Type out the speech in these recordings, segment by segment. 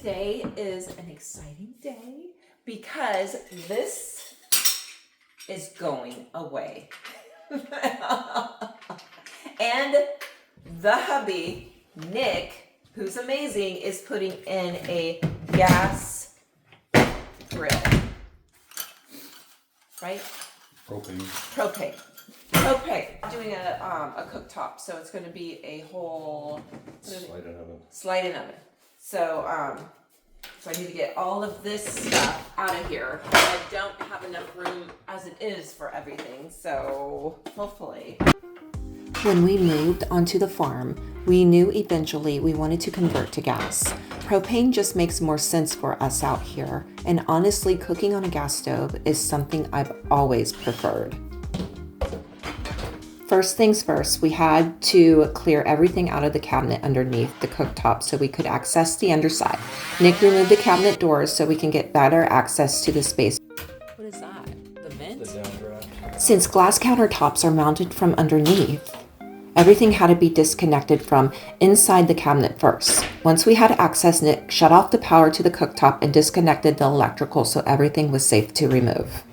Today is an exciting day because this is going away. And the hubby, Nick, who's amazing, is putting in a gas grill. Right? Propane. Doing a cooktop, so it's going to be a whole slide-in oven. So I need to get all of this stuff out of here. I don't have enough room as it is for everything, so hopefully. When we moved onto the farm, we knew eventually we wanted to convert to gas. Propane just makes more sense for us out here, and honestly, cooking on a gas stove is something I've always preferred. First things first, we had to clear everything out of the cabinet underneath the cooktop so we could access the underside. Nick removed the cabinet doors so we can get better access to the space. What is that? The vent? The downdraft. Since glass countertops are mounted from underneath, everything had to be disconnected from inside the cabinet first. Once we had access, Nick shut off the power to the cooktop and disconnected the electrical so everything was safe to remove.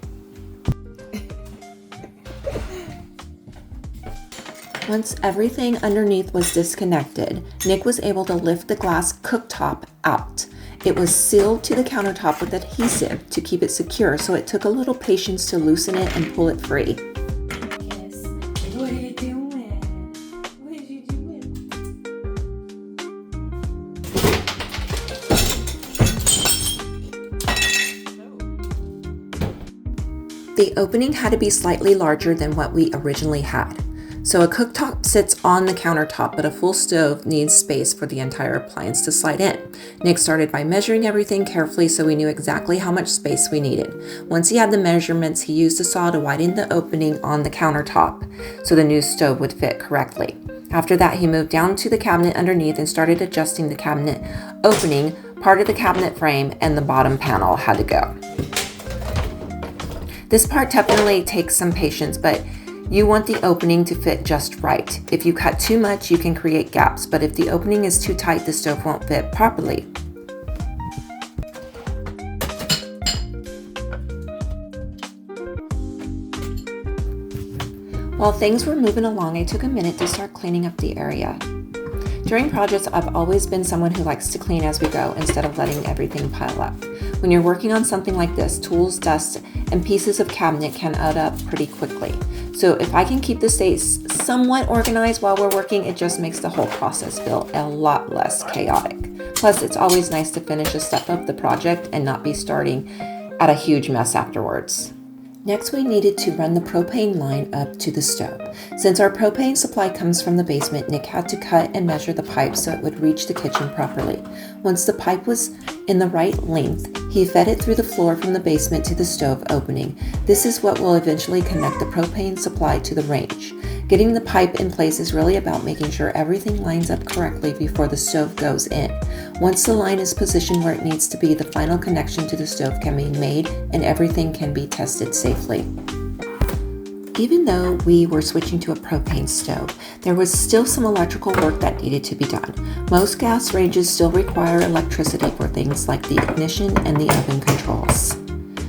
Once everything underneath was disconnected, Nick was able to lift the glass cooktop out. It was sealed to the countertop with adhesive to keep it secure, so it took a little patience to loosen it and pull it free. Yes. What are you doing? What are you doing? The opening had to be slightly larger than what we originally had. So a cooktop sits on the countertop, but a full stove needs space for the entire appliance to slide in. Nick started by measuring everything carefully so we knew exactly how much space we needed. Once he had the measurements, he used a saw to widen the opening on the countertop so the new stove would fit correctly. After that, he moved down to the cabinet underneath and started adjusting the cabinet opening. Part of the cabinet frame and the bottom panel had to go. This part definitely takes some patience, but you want the opening to fit just right. If you cut too much, you can create gaps, but if the opening is too tight, the stove won't fit properly. While things were moving along, I took a minute to start cleaning up the area. During projects, I've always been someone who likes to clean as we go instead of letting everything pile up. When you're working on something like this, tools, dust, and pieces of cabinet can add up pretty quickly. So if I can keep the space somewhat organized while we're working, it just makes the whole process feel a lot less chaotic. Plus, it's always nice to finish a step of the project and not be starting at a huge mess afterwards. Next, we needed to run the propane line up to the stove. Since our propane supply comes from the basement, Nick had to cut and measure the pipe so it would reach the kitchen properly. Once the pipe was in the right length, he fed it through the floor from the basement to the stove opening. This is what will eventually connect the propane supply to the range. Getting the pipe in place is really about making sure everything lines up correctly before the stove goes in. Once the line is positioned where it needs to be, the final connection to the stove can be made and everything can be tested safely. Even though we were switching to a propane stove, there was still some electrical work that needed to be done. Most gas ranges still require electricity for things like the ignition and the oven controls.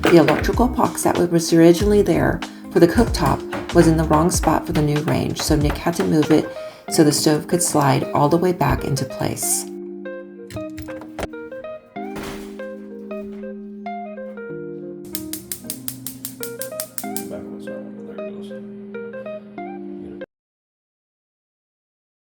The electrical box that was originally there for the cooktop was in the wrong spot for the new range, so Nick had to move it so the stove could slide all the way back into place.